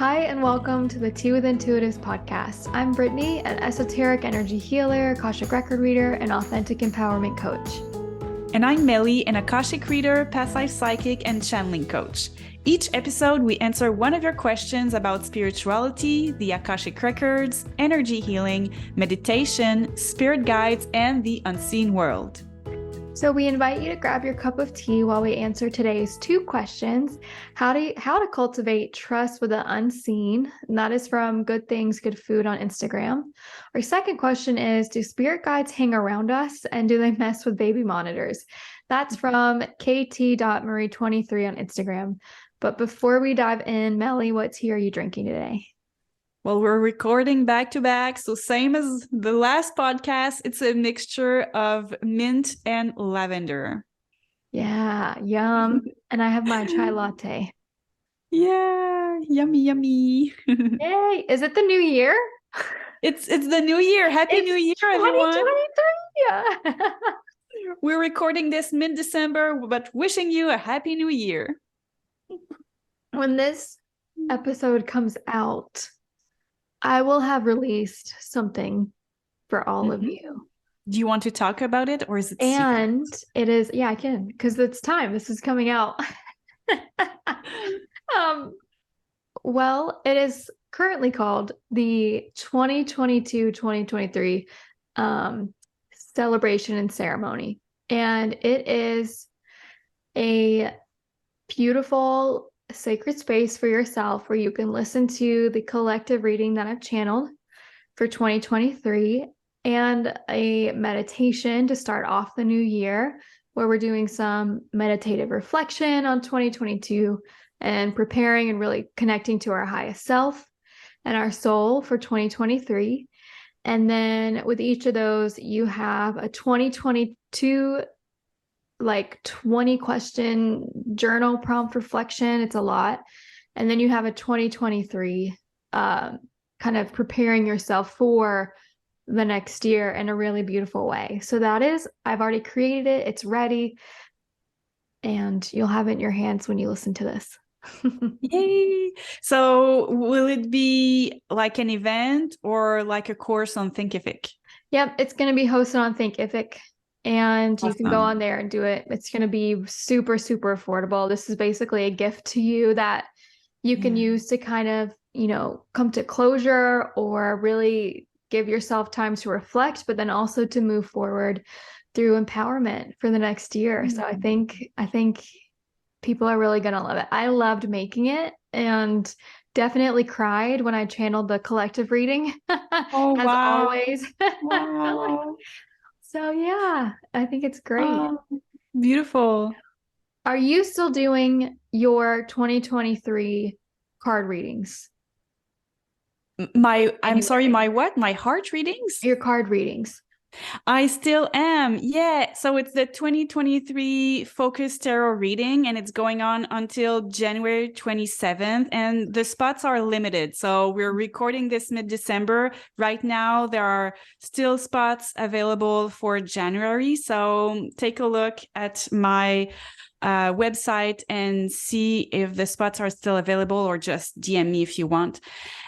Hi, and welcome to the Tea with Intuitives podcast. I'm Brittany, an esoteric energy healer, Akashic record reader, and authentic empowerment coach. And I'm Meli, an Akashic reader, past life psychic, and channeling coach. Each episode, we answer one of your questions about spirituality, the Akashic records, energy healing, meditation, spirit guides, and the unseen world. So we invite you to grab your cup of tea while we answer today's two questions. How to cultivate trust with the unseen. And that is from Good Things, Good Food on Instagram. Our second question is, do spirit guides hang around us and do they mess with baby monitors? That's from kt.marie23 on Instagram. But before we dive in, Meli, what tea are you drinking today? Well, we're recording back to back, so same as the last podcast, it's a mixture of mint and lavender. Yeah, yum. And I have my chai latte. Yeah, yummy, yummy. Yay! Is it the new year? It's the new year. Happy New Year, everyone. 2023. Yeah. We're recording this mid-December, but wishing you a happy new year. When this episode comes out, I will have released something for all of you. Do you want to talk about it, or is it And secret? it is, yeah, I can, because it's time. This is coming out. Well, it is currently called the 2022-2023 celebration and ceremony. And it is a beautiful sacred space for yourself where you can listen to the collective reading that I've channeled for 2023 and a meditation to start off the new year where we're doing some meditative reflection on 2022 and preparing and really connecting to our highest self and our soul for 2023. And then with each of those, you have a 2022 like 20 question journal prompt reflection. It's a lot. And then you have a 2023 kind of preparing yourself for the next year in a really beautiful way. So that is, I've already created it. It's ready. And you'll have it in your hands when you listen to this. Yay! So will it be like an event or like a course on Thinkific? Yep, it's going to be hosted on Thinkific. And you can go Awesome. on there and do it. It's going to be super, super affordable. This is basically a gift to you that you can use to kind of, come to closure or really give yourself time to reflect, but then also to move forward through empowerment for the next year. So I think people are really going to love it. I loved making it and definitely cried when I channeled the collective reading, Oh, as wow. always. Wow. So yeah, I think it's great. Wow. Beautiful. Are you still doing your 2023 card readings? I'm sorry, my what? My heart readings? Your card readings. I still am. Yeah. So it's the 2023 Focus Tarot reading, and it's going on until January 27th. And the spots are limited. So we're recording this mid-December. Right now, there are still spots available for January. So take a look at my website and see if the spots are still available, or just DM me if you want.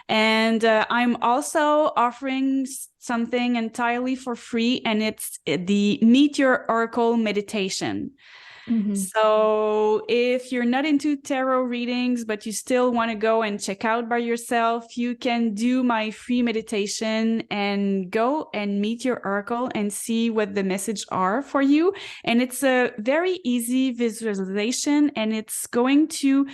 And I'm also offering something entirely for free, and it's the Meet Your Oracle meditation. Mm-hmm. So if you're not into tarot readings, but you still want to go and check out by yourself, you can do my free meditation and go and meet your oracle and see what the message are for you. And it's a very easy visualization, and it's going to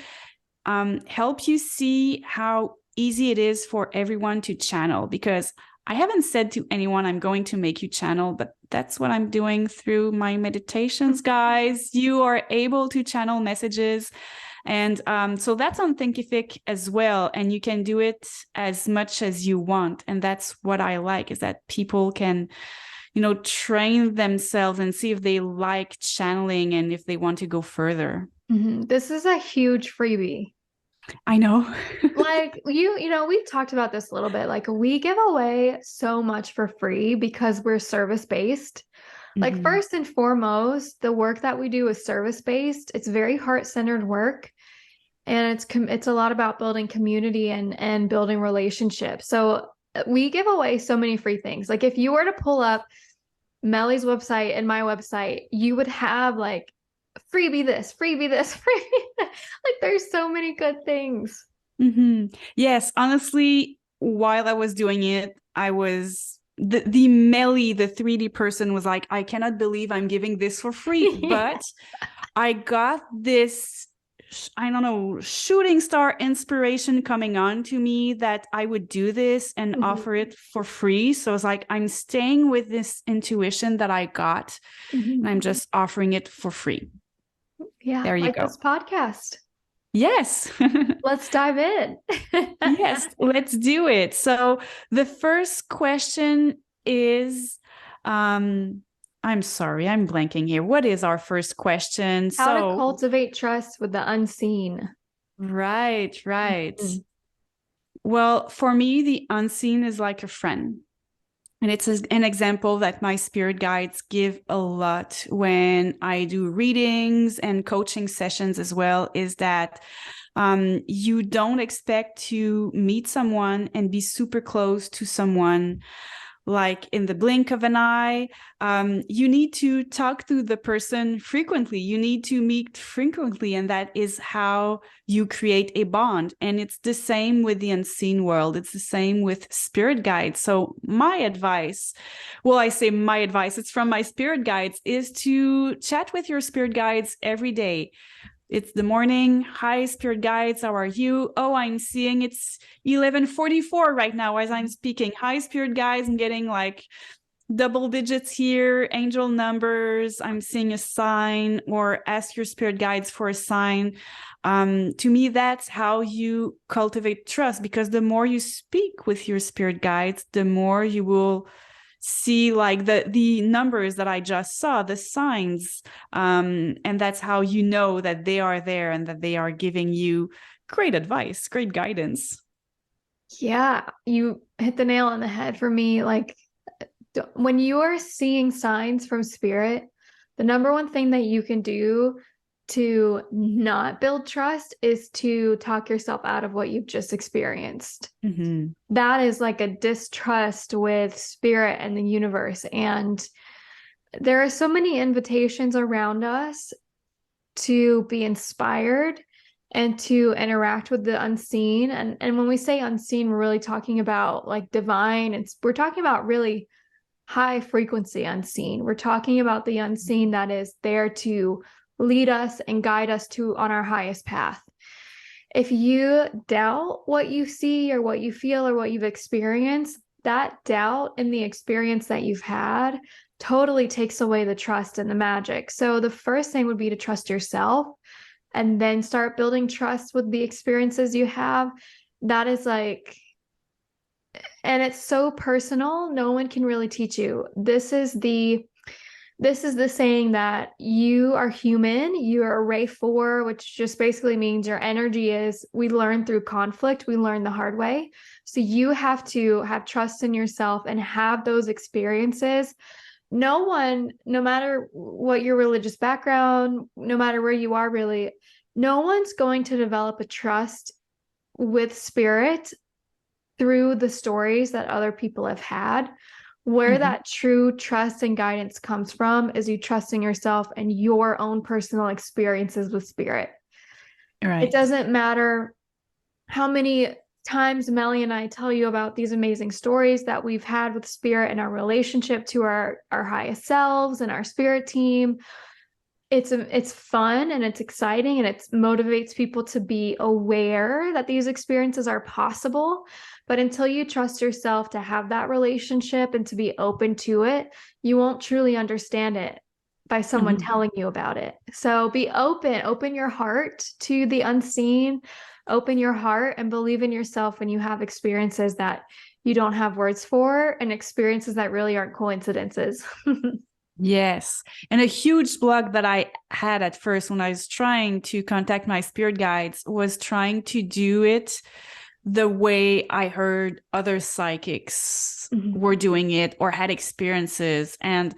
help you see how easy it is for everyone to channel, because I haven't said to anyone I'm going to make you channel, but that's what I'm doing through my meditations, guys. You are able to channel messages. And so that's on Thinkific as well. And you can do it as much as you want. And that's what I like, is that people can, train themselves and see if they like channeling and if they want to go further. Mm-hmm. This is a huge freebie. I know. Like we've talked about this a little bit. Like, we give away so much for free because we're service-based. Like, first and foremost, the work that we do is service-based. It's very heart-centered work. And it's a lot about building community and building relationships. So we give away so many free things. Like if you were to pull up Melly's website and my website, you would have like freebie this, freebie this, freebie that. Like there's so many good things. Yes, honestly, while I was doing it, I was the Meli, the 3D person was like, I cannot believe I'm giving this for free. Yeah. But I got this, I don't know, shooting star inspiration coming on to me that I would do this and offer Mhm. it for free. So it's like, I'm staying with this intuition that I got and Mhm. I'm just offering it for free. Yeah, There you like go. this podcast. Yes. Let's dive in. Yes, let's do it. So the first question is, um, I'm sorry, I'm blanking here. What is our first question? How to So, cultivate trust with the unseen. right, right. Mhm. Well, for me, the unseen is like a friend. And it's an example that my spirit guides give a lot when I do readings and coaching sessions as well, is that you don't expect to meet someone and be super close to someone like in the blink of an eye. You need to talk to the person frequently. You need to meet frequently. And that is how you create a bond. And it's the same with the unseen world. It's the same with spirit guides. So my advice, well, I say my advice, it's from my spirit guides, is to chat with your spirit guides every day. It's the morning. Hi, spirit guides. How are you? Oh, I'm seeing it's 11:44 right now as I'm speaking. Hi, spirit guides. I'm getting like double digits here, angel numbers. I'm seeing a sign, or ask your spirit guides for a sign. To me, that's how you cultivate trust, because the more you speak with your spirit guides, the more you will see like the numbers that I just saw, the signs, and that's how you know that they are there and that they are giving you great advice, great guidance. Yeah, you hit the nail on the head for me. Like when you are seeing signs from spirit, the number one thing that you can do to not build trust is to talk yourself out of what you've just experienced. Mm-hmm. That is like a distrust with spirit and the universe. And there are so many invitations around us to be inspired and to interact with the unseen. And when we say unseen, we're really talking about like divine, and we're talking about really high frequency unseen. We're talking about the unseen that is there to lead us and guide us to on our highest path. If you doubt what you see or what you feel or what you've experienced, that doubt in the experience that you've had totally takes away the trust and the magic. So the first thing would be to trust yourself and then start building trust with the experiences you have. That is like, and it's so personal, no one can really teach you. This is the saying that you are human, you are a ray 4, which just basically means your energy is, we learn through conflict, we learn the hard way. So you have to have trust in yourself and have those experiences. No one, no matter what your religious background, no matter where you are really, no one's going to develop a trust with spirit through the stories that other people have had. Where Mm-hmm. that true trust and guidance comes from is you trusting yourself and your own personal experiences with spirit. It Right. doesn't matter how many times Melly and I tell you about these amazing stories that we've had with spirit and our relationship to our highest selves and our spirit team. It's fun and it's exciting and it motivates people to be aware that these experiences are possible. But until you trust yourself to have that relationship and to be open to it, you won't truly understand it by someone Mm-hmm. telling you about it. So be open, open your heart to the unseen, open your heart and believe in yourself when you have experiences that you don't have words for and experiences that really aren't coincidences. Yes. And a huge block that I had at first when I was trying to contact my spirit guides was trying to do it the way I heard other psychics Mhm. were doing it or had experiences. And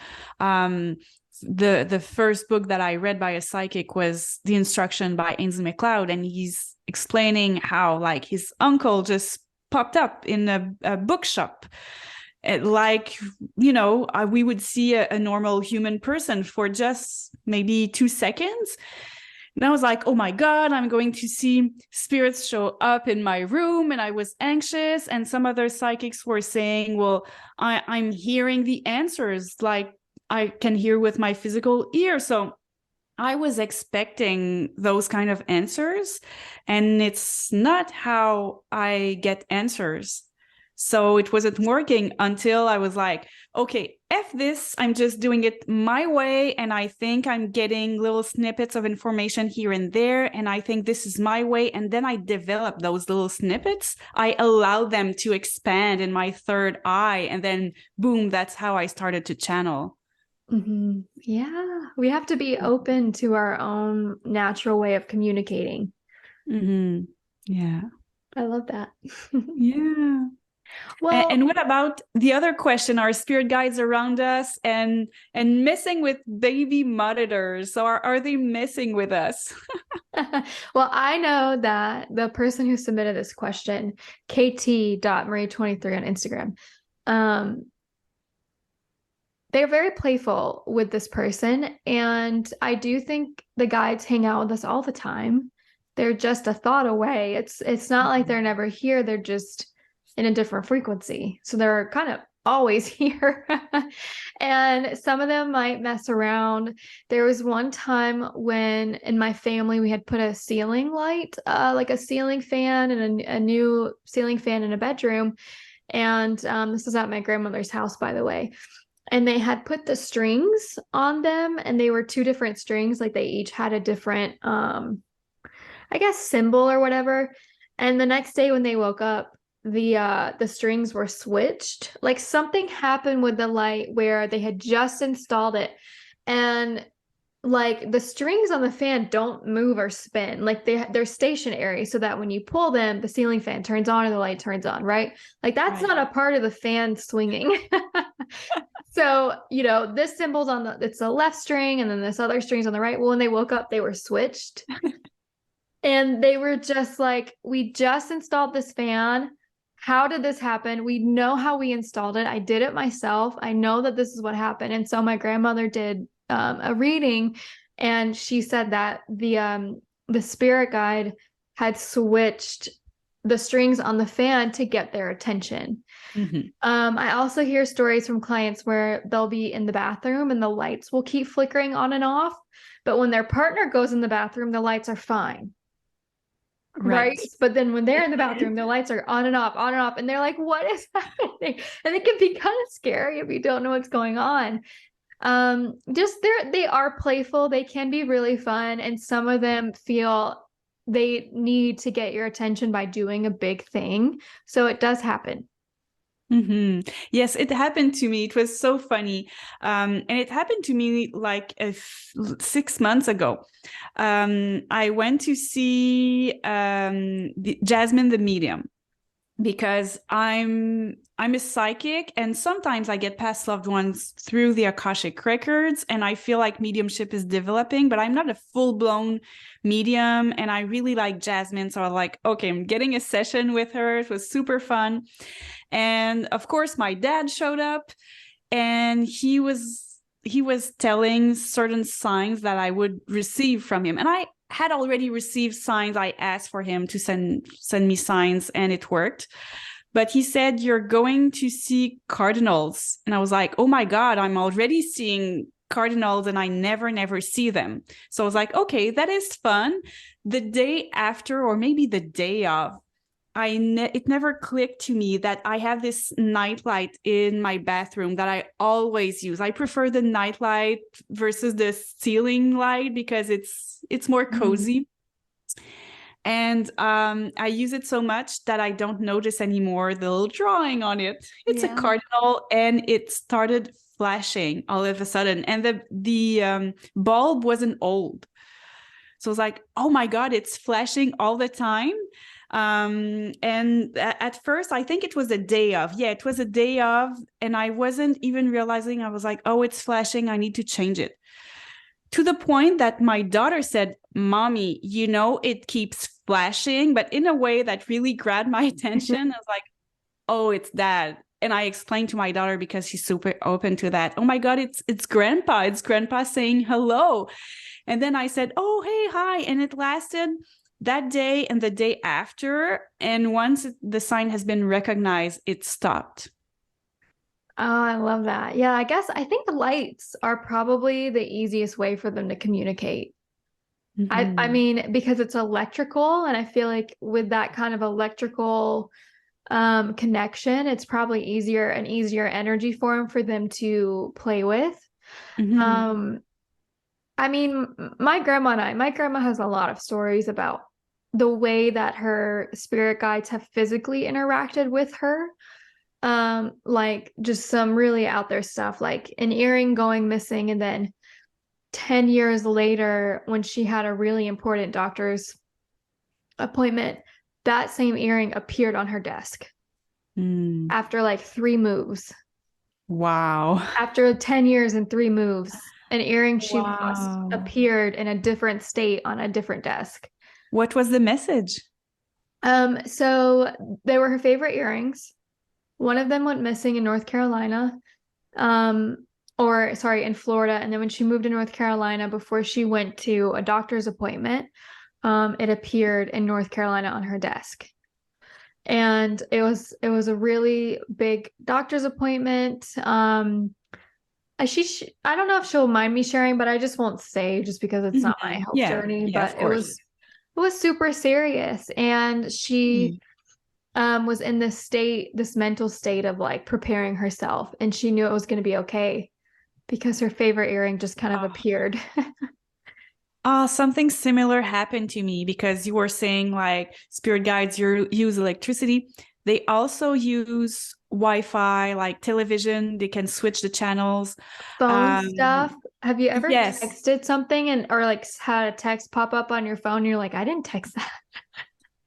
the first book that I read by a psychic was The Instruction by Ainsley MacLeod, and he's explaining how like his uncle just popped up in a bookshop. Like, we would see a normal human person for just maybe 2 seconds. And I was like, oh my God, I'm going to see spirits show up in my room. And I was anxious. And some other psychics were saying, well, I'm hearing the answers, like I can hear with my physical ear. So I was expecting those kind of answers. And it's not how I get answers. So it wasn't working until I was like, okay, F this, I'm just doing it my way. And I think I'm getting little snippets of information here and there. And I think this is my way. And then I develop those little snippets. I allow them to expand in my third eye. And then boom, that's how I started to channel. Mm-hmm. Yeah, we have to be open to our own natural way of communicating. Mm-hmm. Yeah. I love that. Yeah. Well, And what about the other question? Are spirit guides around us and messing with baby monitors? So are they messing with us? well, I know that the person who submitted this question, kt.marie23 on Instagram, um, they're very playful with this person. And I do think the guides hang out with us all the time. They're just a thought away. It's not like they're never here. They're just in a different frequency. So they're kind of always here. And some of them might mess around. There was one time when in my family we had put a ceiling light, like a ceiling fan and a new ceiling fan in a bedroom. And this is at my grandmother's house, by the way. And they had put the strings on them, and they were two different strings, like they each had a different I guess symbol or whatever. And the next day when they woke up, the strings were switched. Like something happened with the light where they had just installed it, and like the strings on the fan don't move or spin. Like they're stationary so that when you pull them, the ceiling fan turns on or the light turns on, right? Like that's Right. not a part of the fan swinging. So, this symbol's it's the left string and then this other string's on the right. Well, when they woke up, they were switched. And they were just like, we just installed this fan. How did this happen? We know how we installed it. I did it myself. I know that this is what happened. And so my grandmother did a reading, and she said that the spirit guide had switched the strings on the fan to get their attention. Mm-hmm. I also hear stories from clients where they'll be in the bathroom and the lights will keep flickering on and off. But when their partner goes in the bathroom, the lights are fine. Right. Right. But then when they're in the bathroom, the lights are on and off, on and off. And they're like, what is happening? And it can be kind of scary if you don't know what's going on. Just they are playful. They can be really fun. And some of them feel they need to get your attention by doing a big thing. So it does happen. Mm-hmm. Yes, it happened to me. It was so funny. And it happened to me like 6 months ago. I went to see Jasmine the Medium because I'm a psychic, and sometimes I get past loved ones through the Akashic records, and I feel like mediumship is developing, but I'm not a full-blown medium, and I really like Jasmine. So I was like, okay, I'm getting a session with her. It was super fun. And of course, my dad showed up, and he was telling certain signs that I would receive from him. And I had already received signs. I asked for him to send me signs, and it worked. But he said, you're going to see cardinals. And I was like, oh my God, I'm already seeing cardinals and I never see them. So I was like, okay, that is fun. The day after, or maybe the day of, it never clicked to me that I have this nightlight in my bathroom that I always use. I prefer the nightlight versus the ceiling light because it's more cozy. And I use it so much that I don't notice anymore the little drawing on it. It's a cardinal, and it started flashing all of a sudden. And the bulb wasn't old. So I was like, oh my God, it's flashing all the time. And at first, I think it was a day of. Yeah, it was a day of. And I wasn't even realizing. I was like, oh, it's flashing. I need to change it. to the point that my daughter said, "Mommy, it keeps flashing," but in a way that really grabbed my attention. I was like, "Oh, it's Dad." And I explained to my daughter, because she's super open to that. "Oh my God, it's Grandpa. It's Grandpa saying hello." And then I said, "Oh, hey, hi." And it lasted that day and the day after. And once the sign has been recognized, it stopped. Oh, I love that. Yeah, I think the lights are probably the easiest way for them to communicate. I Mm-hmm. mean, because it's electrical, and I feel like with that kind of electrical connection, it's probably an easier energy form for them to play with. Mm-hmm. Um, I mean, my grandma has a lot of stories about the way that her spirit guides have physically interacted with her. Like just some really out there stuff, like an earring going missing, and then 10 years later, when she had a really important doctor's appointment, that same earring appeared on her desk Mm. after like three moves. Wow. After 10 years and three moves, an earring she lost Wow. appeared in a different state on a different desk. What was the message? So they were her favorite earrings. One of them went missing in North Carolina, or sorry, in Florida. And then when she moved to North Carolina, before she went to a doctor's appointment, it appeared in North Carolina on her desk. And it was a really big doctor's appointment. I don't know if she'll mind me sharing, but I just won't say just because it's not my Mhm. health Yeah, journey. yeah, of But course. it was super serious, and she Mm. was in this mental state of like preparing herself, and she knew it was going to be okay because her favorite earring just kind of Oh. appeared. Something similar happened to me, because you were saying like spirit guides use electricity. They also use Wi-Fi, like television. They can switch the channels. Phone Um, stuff. Have you ever yes, texted something and or like had a text pop up on your phone and you're like, I didn't text that.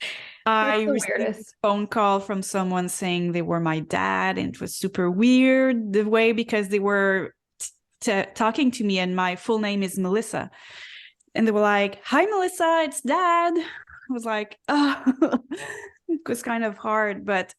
That's I the received a weirdest. phone call from someone saying they were my dad, and it was super weird the way, because they were talking to me, and my full name is Melissa. And they were like, "Hi, Melissa, it's Dad." I was like, "Oh," it was kind of hard, but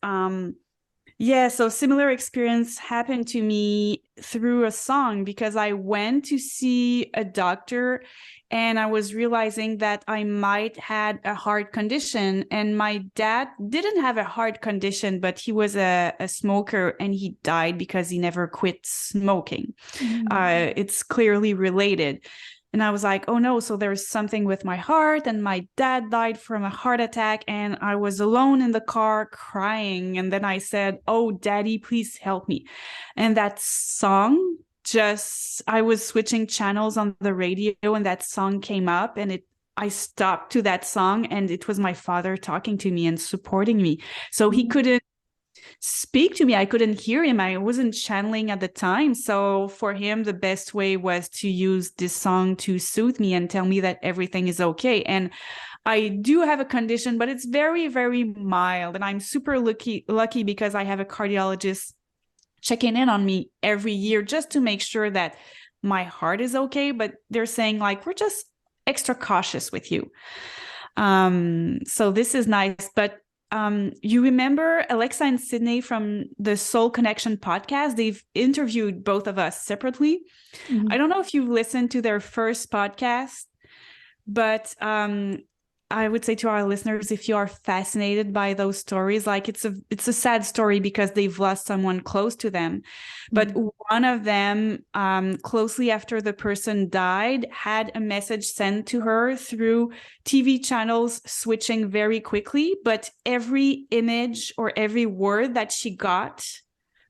yeah. So similar experience happened to me through a song, because I went to see a doctor, and I was realizing that I might had a heart condition, and my dad didn't have a heart condition, but he was a smoker, and he died because he never quit smoking. Mhm. It's clearly related. And I was like, "Oh no, so there's something with my heart." And my dad died from a heart attack, and I was alone in the car crying. And then I said, "Oh, Daddy, please help me." And that song, just, I was switching channels on the radio, and that song came up, and I stopped to that song, and it was my father talking to me and supporting me. So he couldn't speak to me. I couldn't hear him. I wasn't channeling at the time. So for him, the best way was to use this song to soothe me and tell me that everything is okay. And I do have a condition, but it's very, very mild. And I'm super lucky because I have a cardiologist checking in on me every year just to make sure that my heart is okay. But they're saying, like, we're just extra cautious with you. So this is nice. But you remember Alexa and Sydney from the Soul Connection podcast? They've interviewed both of us separately. I Mhm. don't know if you've listened to their first podcast, but I would say to our listeners, if you are fascinated by those stories, like, it's a sad story because they've lost someone close to them. But Mhm. one of them, closely after the person died, had a message sent to her through TV channels, switching very quickly. But every image or every word that she got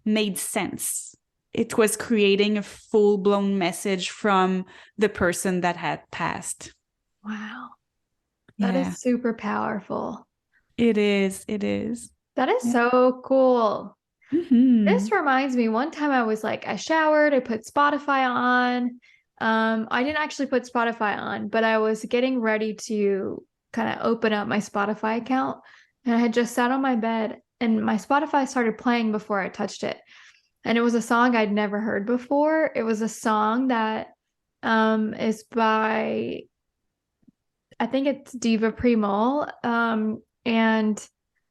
made sense. It was creating a full-blown message from the person that had passed. Wow. That Yeah. is super powerful. It is. It is. That is Yeah. so cool. This Hmm. reminds me, one time I was like, I showered, I put Spotify on. I didn't actually put Spotify on, but I was getting ready to kind of open up my Spotify account. And I had just sat on my bed and my Spotify started playing before I touched it. And it was a song I'd never heard before. It was a song that is by, I think it's Diva Primal. And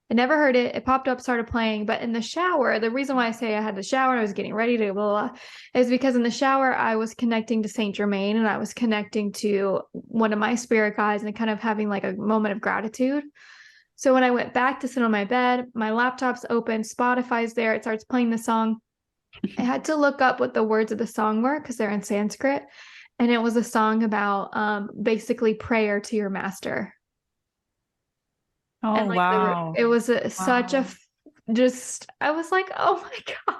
I never heard it. It popped up, started playing, but in the shower, the reason why I say I had to shower and I was getting ready to blah, blah, blah, is because in the shower, I was connecting to Saint Germain and I was connecting to one of my spirit guides and kind of having like a moment of gratitude. So when I went back to sit on my bed, my laptop's open, Spotify's there, it starts playing the song. I had to look up what the words of the song were because they're in Sanskrit. And it was a song about basically prayer to your master. Oh, And like wow. it was such a Wow. just, I was like, oh my God,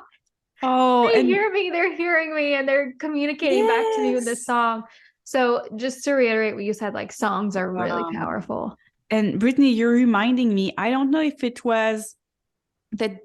Oh, they and hear me, they're hearing me, and they're communicating back to me with this yes. song. So just to reiterate what you said, like songs are really Wow. powerful. And Brittany, you're reminding me, I don't know if it was the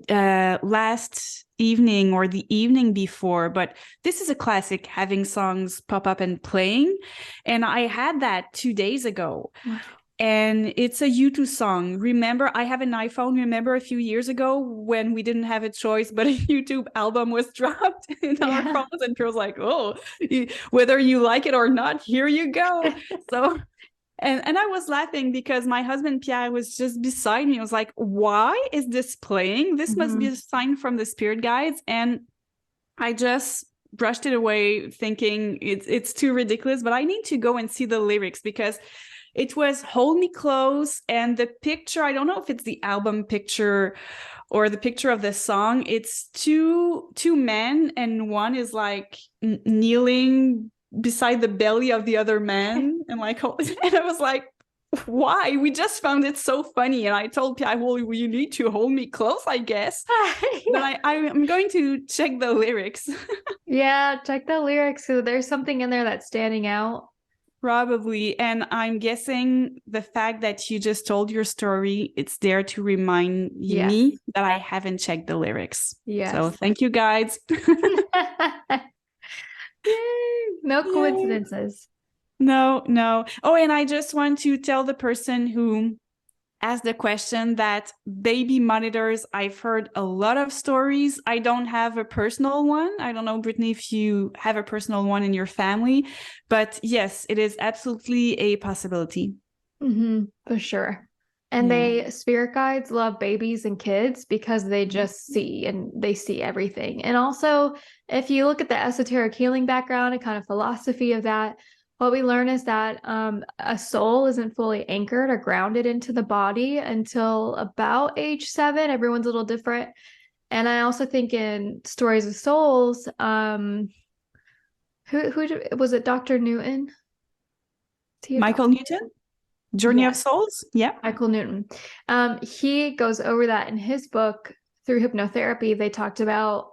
last evening or the evening before, but this is a classic, having songs pop up and playing. And I had that 2 days ago. Wow. And it's a U2 song. Remember, I have an iPhone. Remember a few years ago when we didn't have a choice, but a YouTube album was dropped in our Yeah. phones, and Pearl's like, "Oh, whether you like it or not, here you go." So, and I was laughing because my husband Pierre was just beside me. I was like, "Why is this playing? This must be Mhm. a sign from the spirit guides." And I just brushed it away, thinking it's too ridiculous. But I need to go and see the lyrics because it was Hold Me Close, and the picture, I don't know if it's the album picture or the picture of the song. It's two men, and one is like kneeling beside the belly of the other man, and like, and I was like, why? We just found it so funny. And I told Pierre, well, you need to hold me close, I guess. But Yeah. I'm going to check the lyrics. Yeah, check the lyrics. So there's something in there that's standing out. Probably. And I'm guessing the fact that you just told your story, it's there to remind Yes. me that I haven't checked the lyrics. So Yes. thank you, guys. Yay. No Yay. coincidences. No, no. Oh, and I just want to tell the person who asked the question that baby monitors, I've heard a lot of stories. I don't have a personal one. I don't know, Brittany, if you have a personal one in your family, but yes, it is absolutely a possibility. For sure. And Yeah. spirit guides love babies and kids because they just see and they see everything. And also, if you look at the esoteric healing background and kind of philosophy of that, what we learn is that a soul isn't fully anchored or grounded into the body until about age 7. Everyone's a little different. And I also think in stories of souls, was it Dr. Newton? Is he a Michael doctor? Newton, Journey Yeah. of Souls. Yeah. Michael Newton. He goes over that in his book through hypnotherapy. They talked about,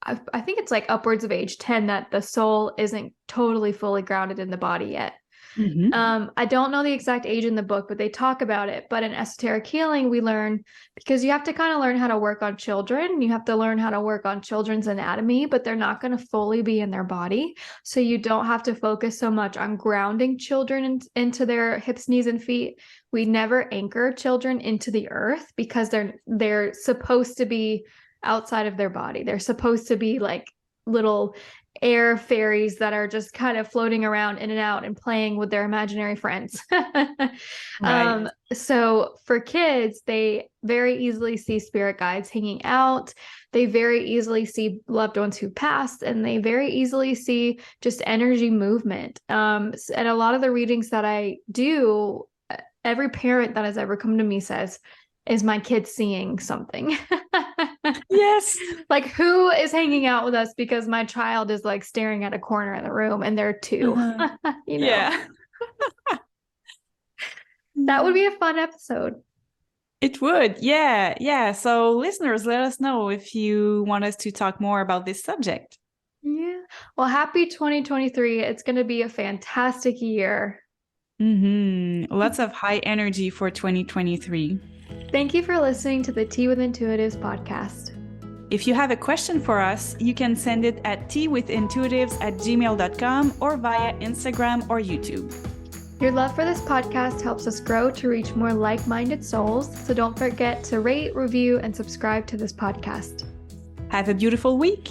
I think it's like upwards of age 10 that the soul isn't totally fully grounded in the body yet. Mm-hmm. I don't know the exact age in the book, but they talk about it. But in esoteric healing, we learn because you have to kind of learn how to work on children. You have to learn how to work on children's anatomy, but they're not going to fully be in their body. So you don't have to focus so much on grounding children into their hips, knees, and feet. We never anchor children into the earth because they're supposed to be outside of their body. They're supposed to be like little air fairies that are just kind of floating around in and out and playing with their imaginary friends. Right. So for kids, they very easily see spirit guides hanging out. They very easily see loved ones who passed, and they very easily see just energy movement. And a lot of the readings that I do, every parent that has ever come to me says, is my kid seeing something? Yes. Like, who is hanging out with us because my child is like staring at a corner in the room and they're 2, Uh-huh. you know? Yeah. That would be a fun episode. It would. Yeah. Yeah. So, listeners, let us know if you want us to talk more about this subject. Yeah. Well, happy 2023. It's going to be a fantastic year. Lots of high energy for 2023. Thank you for listening to the Tea with Intuitives podcast. If you have a question for us, you can send it at teawithintuitives@gmail.com or via Instagram or YouTube. Your love for this podcast helps us grow to reach more like-minded souls, so don't forget to rate, review, and subscribe to this podcast. Have a beautiful week.